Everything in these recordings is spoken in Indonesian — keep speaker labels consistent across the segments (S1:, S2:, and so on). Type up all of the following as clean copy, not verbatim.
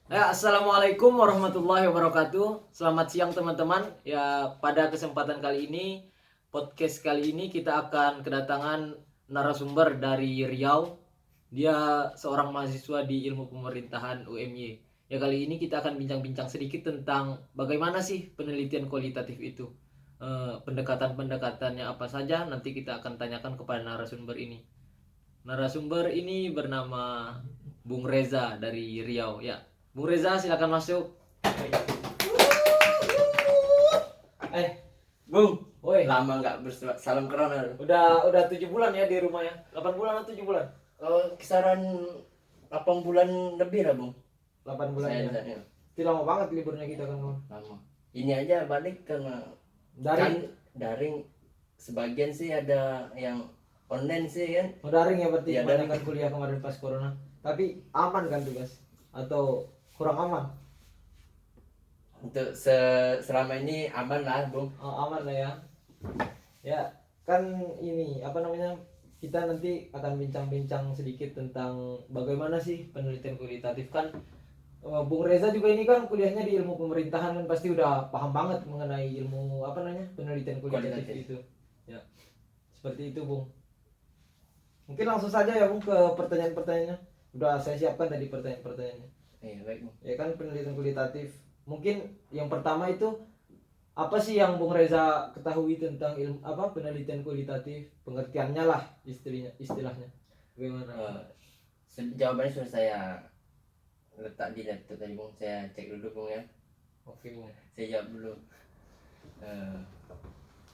S1: Ya, Assalamualaikum warahmatullahi wabarakatuh. Selamat siang teman-teman. Ya, pada kesempatan kali ini, podcast kali ini kita akan kedatangan narasumber dari Riau. Dia seorang mahasiswa di Ilmu Pemerintahan UMY. Ya, kali ini kita akan bincang-bincang sedikit tentang bagaimana sih penelitian kualitatif itu. Pendekatan-pendekatannya apa saja nanti kita akan tanyakan kepada narasumber ini. Narasumber ini bernama Bung Reza dari Riau. Ya, Bung Reza silakan masuk.
S2: Eh, Bung,
S1: Woi,
S2: lama nggak salam corona.
S1: udah 7 bulan ya di rumah ya. 8 bulan atau 7 bulan?
S2: Kisaran 8 bulan lebih lah, Bung.
S1: 8 bulan
S2: Saya
S1: ya.
S2: lihatnya.
S1: Itu lama banget liburnya kita kan, kawan.
S2: Lama. Ini aja balik karena
S1: Daring.
S2: kan daring, sebagian sih ada yang online sih kan.
S1: Oh, daring ya berarti
S2: Iya,
S1: kebanyakan kuliah kemarin pas corona. Tapi aman kan tugas? Atau kurang aman?
S2: Untuk selama ini aman lah, Bung.
S1: Oh, aman lah ya. Ya, kan ini apa namanya? Kita nanti akan bincang-bincang sedikit tentang bagaimana sih penelitian kualitatif kan. Bung Reza juga ini kan kuliahnya di ilmu pemerintahan kan pasti udah paham banget mengenai ilmu apa namanya penelitian kualitatif
S2: Kualitatif.
S1: itu. Ya, seperti itu Bung. Mungkin langsung saja ya Bung ke pertanyaan-pertanyaannya. Udah saya siapkan tadi pertanyaan-pertanyaannya.
S2: Iya, baik, Bung.
S1: Ya kan penelitian kualitatif. Mungkin yang pertama itu apa sih yang Bung Reza ketahui tentang ilmu apa penelitian kualitatif, pengertiannya lah istilahnya. Bagaimana?
S2: Jawabannya sudah saya letak di laptop tadi, Bung. Saya cek dulu, Bung ya.
S1: Oke Bung.
S2: Saya jawab dulu.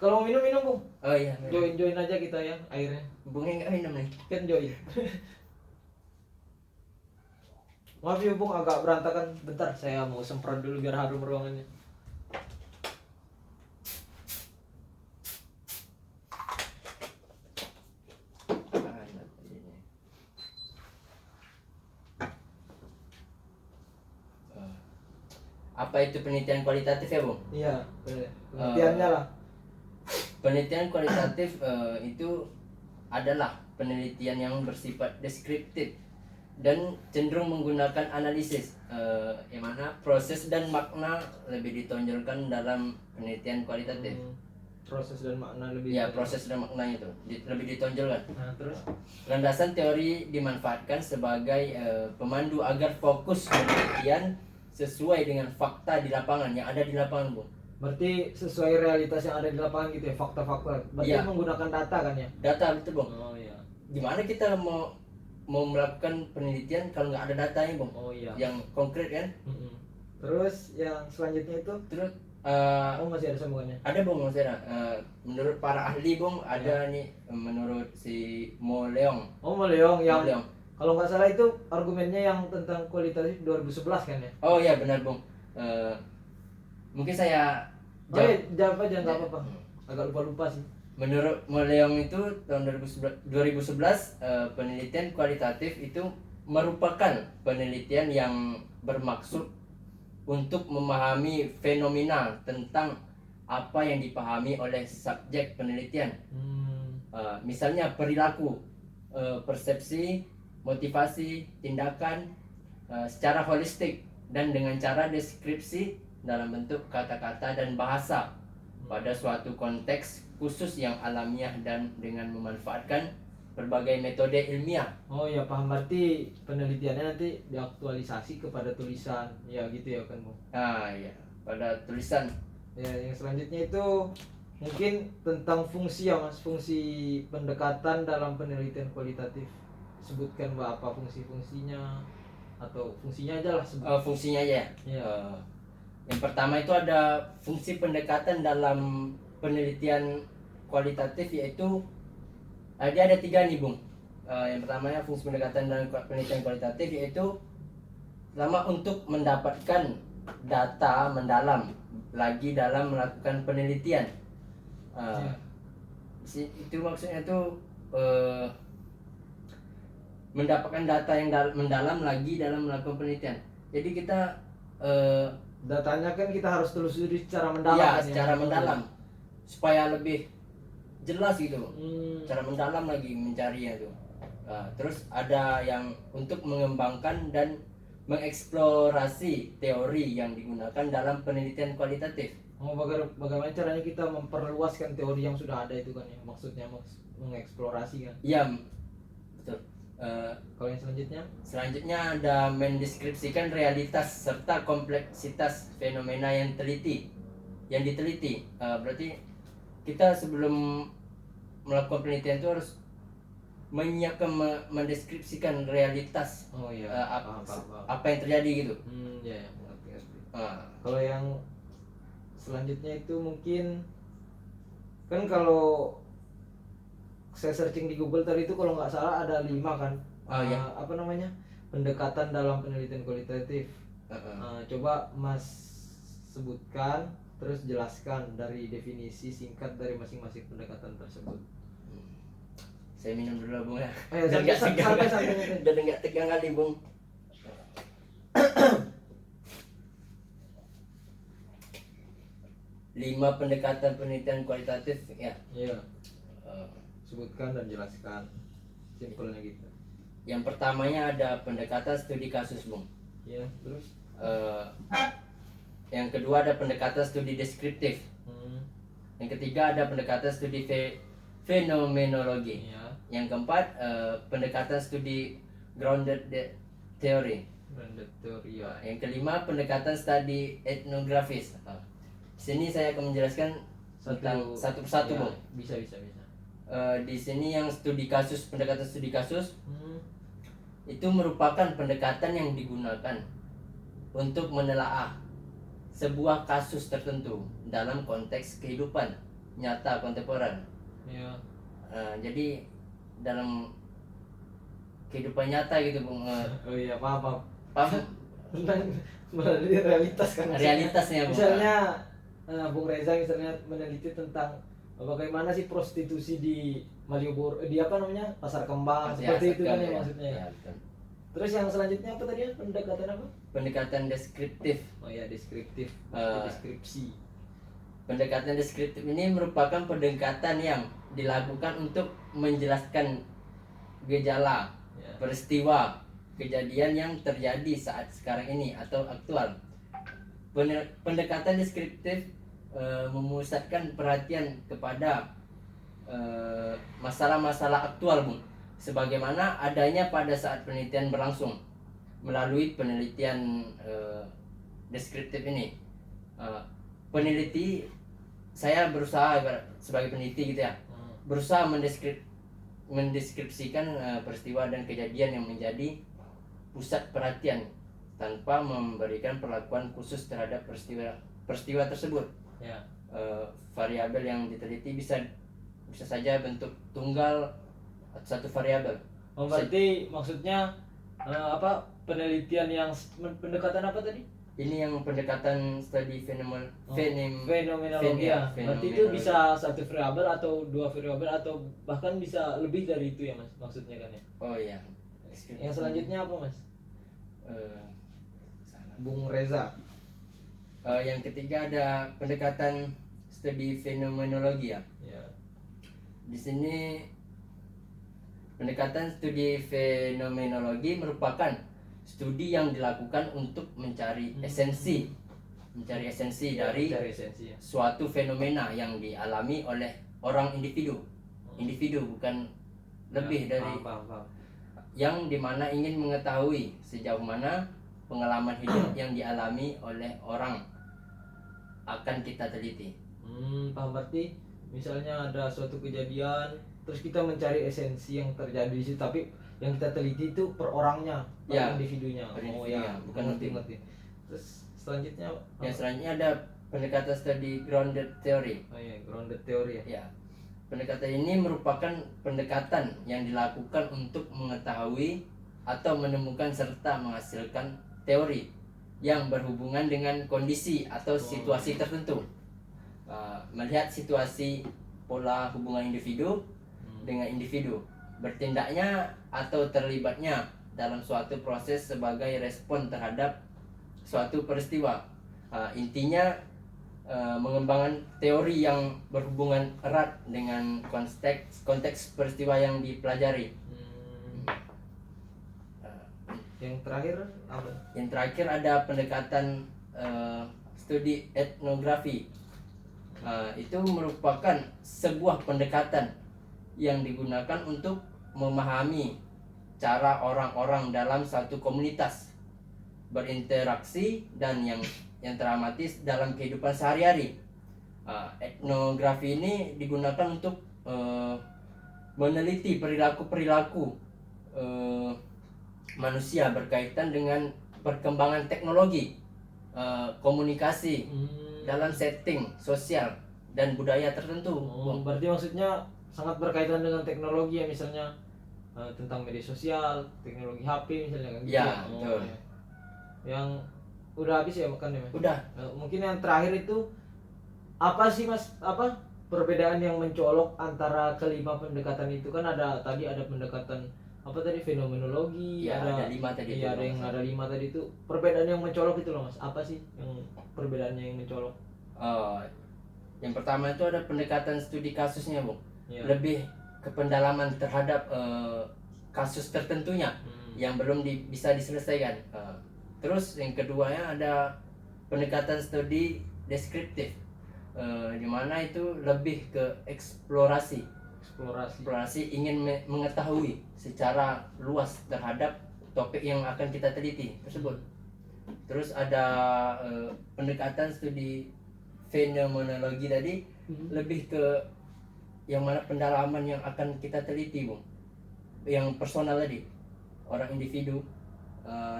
S1: Kalau mau minum Bung.
S2: Oh iya,
S1: Join aja kita ya airnya.
S2: Bungnya nggak minum nih.
S1: Kan join. Maaf ya Bung agak berantakan. Bentar saya mau semprot dulu biar harum ruangannya.
S2: Apa itu penelitian kualitatif ya, Bung?
S1: Iya, pengertiannya lah.
S2: Penelitian kualitatif itu adalah penelitian yang bersifat deskriptif dan cenderung menggunakan analisis, yang mana proses dan makna lebih ditonjolkan dalam penelitian kualitatif.
S1: Proses dan makna lebih.
S2: Ya, proses dan maknanya itu lebih ditonjolkan.
S1: Nah, terus
S2: Landasan teori dimanfaatkan sebagai pemandu agar fokus penelitian sesuai dengan fakta di lapangan yang ada di lapangan, Bung.
S1: berarti sesuai realitas yang ada di lapangan gitu ya, fakta-fakta. Berarti
S2: Iya.
S1: menggunakan data kan ya?
S2: Data betul, Bung.
S1: Oh iya.
S2: Gimana kita mau melakukan penelitian kalau nggak ada datanya, Bung?
S1: Oh iya.
S2: Yang konkret kan?
S1: Mm-mm. Terus yang selanjutnya itu
S2: Terus
S1: masih ada sambungannya.
S2: ada, Bung, maksudnya menurut para ahli, Bung, ada nih menurut si Mo Leong.
S1: Oh, Meleong yang
S2: Mo Leong.
S1: kalau nggak salah itu argumennya yang tentang kualitatif 2011 kan ya?
S2: Oh iya, benar, Bung. Mungkin saya
S1: Oh iya, jawab aja nggak apa-apa.
S2: Hmm.
S1: Agak lupa-lupa sih.
S2: Menurut Mo Leong itu tahun 2011, penelitian kualitatif itu merupakan penelitian yang bermaksud untuk memahami fenomena tentang apa yang dipahami oleh subjek penelitian. Misalnya perilaku, persepsi, motivasi, tindakan secara holistik dan dengan cara deskripsi dalam bentuk kata-kata dan bahasa pada suatu konteks khusus yang alamiah dan dengan memanfaatkan berbagai metode ilmiah.
S1: Oh ya paham, berarti penelitiannya nanti diaktualisasi kepada tulisan ya gitu ya kan Bung?
S2: Ya, pada tulisan.
S1: Ya yang selanjutnya itu mungkin tentang fungsi ya Mas, fungsi pendekatan dalam penelitian kualitatif. Sebutkan Mbak apa fungsi-fungsinya atau fungsinya aja lah sebut.
S2: Fungsinya aja.
S1: Ya.
S2: Yang pertama itu ada fungsi pendekatan dalam penelitian kualitatif, yaitu dia ada 3 nih, Bung. Yang pertamanya fungsi pendekatan dalam penelitian kualitatif yaitu pertama untuk mendapatkan data mendalam lagi dalam melakukan penelitian. Itu maksudnya tuh mendapatkan data yang mendalam lagi dalam melakukan penelitian. Jadi kita
S1: datanya kan kita harus telusuri secara mendalam
S2: ya,
S1: kan,
S2: secara mendalam supaya lebih jelas gitu. Secara mendalam lagi mencarinya tuh. Terus ada yang untuk mengembangkan dan mengeksplorasi teori yang digunakan dalam penelitian kualitatif.
S1: Bagaimana caranya kita memperluaskan teori yang sudah ada itu kan ya, maksudnya mengeksplorasi kan.
S2: Iya, betul.
S1: Kalau yang selanjutnya?
S2: Selanjutnya ada mendeskripsikan realitas serta kompleksitas fenomena yang diteliti. Berarti kita sebelum melakukan penelitian itu harus menyiapkan, mendeskripsikan realitas
S1: Oh iya. Paham.
S2: apa yang terjadi gitu.
S1: Ya, ngerti.
S2: Ah,
S1: Kalau yang selanjutnya itu mungkin kan kalau saya searching di Google tadi itu kalau nggak salah ada 5 kan.
S2: Oh, iya.
S1: Apa namanya, pendekatan dalam penelitian kualitatif. Coba Mas sebutkan terus jelaskan dari definisi singkat dari masing-masing pendekatan tersebut.
S2: Saya minum dulu Bung ya.
S1: Oh, ya,
S2: Biar nggak tegang.
S1: santai.
S2: Biar nggak tegang kali Bung. Lima pendekatan penelitian kualitatif ya.
S1: Iya,
S2: Eh,
S1: sebutkan dan jelaskan. Simpelnya gitu.
S2: Yang pertamanya ada pendekatan studi kasus Bung.
S1: Iya, terus
S2: Eh, yang kedua ada pendekatan studi deskriptif. Yang ketiga ada pendekatan studi fenomenologi.
S1: iya,
S2: Yang keempat pendekatan studi grounded theory.
S1: branded teori ya.
S2: Yang kelima pendekatan studi etnografis. Di sini saya akan menjelaskan tentang satu persatu
S1: ya,
S2: Bung.
S1: bisa.
S2: Di sini yang pendekatan studi kasus itu merupakan pendekatan yang digunakan untuk menelaah sebuah kasus tertentu dalam konteks kehidupan nyata kontemporer.
S1: Iya.
S2: Jadi dalam kehidupan nyata gitu Bung.
S1: Oh iya, paham.
S2: Paham?
S1: Tentang meneliti realitas kan.
S2: Realitasnya Bung.
S1: Misalnya Bung Reza misalnya meneliti tentang bagaimana sih prostitusi di Malioboro, di apa namanya, Pasar Kembang, seperti itu kan ya maksudnya.
S2: Ya, betul.
S1: Terus yang selanjutnya apa tadi ya, pendekatan apa?
S2: Pendekatan deskriptif.
S1: Oh ya, deskriptif. Deskripsi.
S2: Pendekatan deskriptif ini merupakan pendekatan yang dilakukan untuk menjelaskan gejala,
S1: Ya.
S2: peristiwa, kejadian yang terjadi saat sekarang ini atau aktual. Pendekatan deskriptif memusatkan perhatian kepada masalah-masalah aktual Bung, sebagaimana adanya pada saat penelitian berlangsung. Melalui penelitian deskriptif ini, saya berusaha sebagai peneliti gitu ya, berusaha mendeskripsikan peristiwa dan kejadian yang menjadi pusat perhatian tanpa memberikan perlakuan khusus terhadap peristiwa tersebut.
S1: Ya.
S2: Variabel yang diteliti bisa saja bentuk tunggal atau satu variabel.
S1: Oh, berarti maksudnya apa, penelitian yang pendekatan apa tadi?
S2: Ini yang pendekatan studi
S1: Fenomenologi ya. Berarti itu bisa satu variabel atau dua variabel atau bahkan bisa lebih dari itu ya Mas, maksudnya kan ya.
S2: Oh iya.
S1: Yang selanjutnya apa Mas?
S2: Salah.
S1: Bung Reza.
S2: Yang ketiga ada pendekatan studi fenomenologi ya.
S1: Ya.
S2: Di sini pendekatan studi fenomenologi merupakan studi yang dilakukan untuk mencari esensi dari
S1: Cari esensi ya.
S2: suatu fenomena yang dialami oleh orang individu bukan lebih dari
S1: paham.
S2: yang dimana ingin mengetahui sejauh mana pengalaman hidup yang dialami oleh orang akan kita teliti.
S1: Paham, berarti misalnya ada suatu kejadian terus kita mencari esensi yang terjadi di situ, tapi yang kita teliti itu per orangnya, per
S2: Ya,
S1: individunya.
S2: per
S1: Oh
S2: individunya,
S1: ya,
S2: bukan
S1: ngerti. Terus selanjutnya
S2: Yang selanjutnya ada pendekatan studi grounded theory.
S1: Oh iya, grounded theory ya.
S2: Ya, pendekatan ini merupakan pendekatan yang dilakukan untuk mengetahui atau menemukan serta menghasilkan teori yang berhubungan dengan kondisi atau situasi tertentu. Melihat situasi pola hubungan individu dengan individu, bertindaknya atau terlibatnya dalam suatu proses sebagai respon terhadap suatu peristiwa. Intinya mengembangkan teori yang berhubungan erat dengan konteks peristiwa yang dipelajari.
S1: Yang terakhir apa?
S2: Yang terakhir ada pendekatan studi etnografi. Itu merupakan sebuah pendekatan yang digunakan untuk memahami cara orang-orang dalam satu komunitas berinteraksi dan yang teramati dalam kehidupan sehari-hari. Etnografi ini digunakan untuk meneliti perilaku-perilaku manusia berkaitan dengan perkembangan teknologi, komunikasi dalam setting sosial dan budaya tertentu.
S1: Berarti maksudnya sangat berkaitan dengan teknologi ya, misalnya tentang media sosial, teknologi HP misalnya kan gitu.
S2: Ya, betul.
S1: Ya. Yang udah habis ya makannya Mas?
S2: Udah.
S1: Mungkin yang terakhir itu apa sih Mas, apa perbedaan yang mencolok antara kelima pendekatan itu? Kan ada tadi ada pendekatan apa tadi, fenomenologi,
S2: Ya, ada 5 tadi.
S1: Iya, ada 5 tadi itu. Perbedaan yang mencolok itu loh Mas. Apa sih yang perbedaannya yang mencolok?
S2: Yang pertama itu ada pendekatan studi kasusnya, Bung.
S1: Ya.
S2: Lebih ke pendalaman terhadap kasus tertentunya yang belum bisa diselesaikan. Terus yang keduanya ada pendekatan studi deskriptif, di mana itu lebih ke eksplorasi, ingin mengetahui secara luas terhadap topik yang akan kita teliti tersebut. Terus ada pendekatan studi fenomenologi tadi, lebih ke yang mana pendalaman yang akan kita teliti, Bung, yang personal tadi, orang individu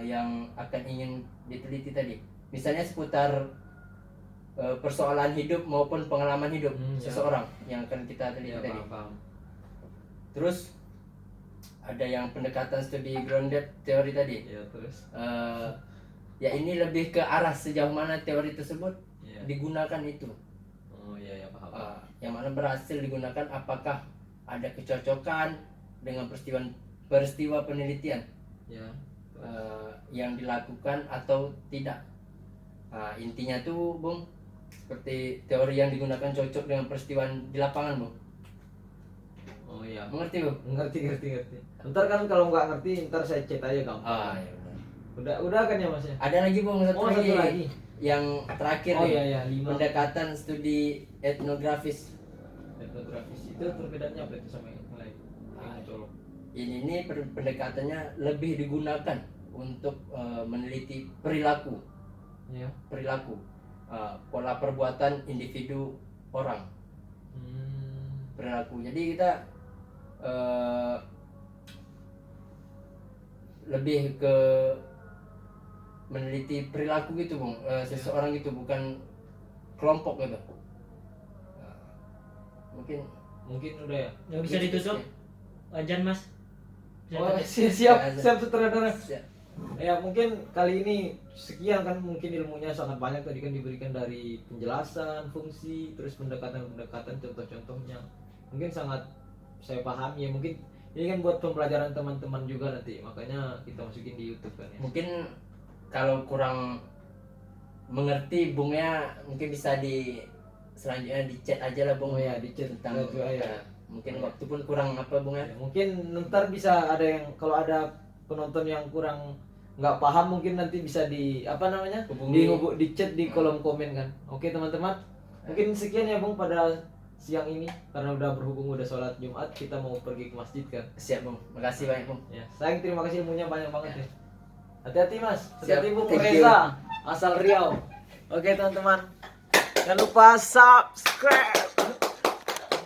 S2: yang akan ingin diteliti tadi, misalnya seputar persoalan hidup maupun pengalaman hidup seseorang yang akan kita teliti tadi.
S1: Paham.
S2: Terus ada yang pendekatan studi grounded teori tadi.
S1: Ya, terus
S2: Ya ini lebih ke arah sejauh mana teori tersebut
S1: ya.
S2: digunakan itu.
S1: Oh iya ya, paham.
S2: Yang mana berhasil digunakan, apakah ada kecocokan dengan peristiwa penelitian
S1: Ya.
S2: yang dilakukan atau tidak. Intinya tuh, Bung, seperti teori yang digunakan cocok dengan peristiwa di lapangan, Bung.
S1: Oh iya.
S2: Mengerti, Bung?
S1: Ngerti. Ntar kan kalau nggak ngerti, ntar saya chat aja gampang.
S2: Ya benar.
S1: Udah kan ya Mas ya?
S2: Ada lagi, Bung, satu lagi. Yang terakhir nih.
S1: Iya, 5.
S2: Pendekatan studi etnografis.
S1: Etnografis itu perbedaannya apa itu sama yang lain? Yang mencolok.
S2: Ini pendekatannya lebih digunakan untuk meneliti perilaku,
S1: Ya.
S2: pola perbuatan individu orang, perilaku. Jadi kita lebih ke meneliti perilaku gitu, Bung, seseorang gitu, bukan kelompok gitu. Mungkin
S1: udah ya.
S3: Nggak bisa ditutup wajan Mas.
S1: Oh, siap sutradara.
S2: Siap.
S1: Ya mungkin kali ini sekian kan, mungkin ilmunya sangat banyak tadi kan diberikan dari penjelasan fungsi, terus pendekatan contoh-contohnya mungkin sangat saya pahami ya. Mungkin ini kan buat pembelajaran teman-teman juga nanti, makanya kita masukin di YouTube kan ya.
S2: Mungkin kalau kurang mengerti, Bungnya mungkin bisa selanjutnya di chat aja lah, Bung.
S1: Oh ya, di chat
S2: tentang
S1: ya.
S2: Mungkin waktu pun kurang apa, Bung ya.
S1: Mungkin ntar bisa ada yang, kalau ada penonton yang kurang nggak paham, mungkin nanti bisa di apa namanya, di chat di kolom komen kan. Oke teman-teman, mungkin sekian ya Bung pada siang ini, karena udah berhubung udah sholat Jumat, kita mau pergi ke masjid kan.
S2: Siap, Bung, makasih banyak, Bung.
S1: Ya, sayang, terima kasih, ilmunya banyak banget ya. Hati-hati Mas, hati-hati
S2: Siap,
S1: Bung
S2: thank
S1: Reza asal Riau. Oke teman-teman, jangan lupa subscribe.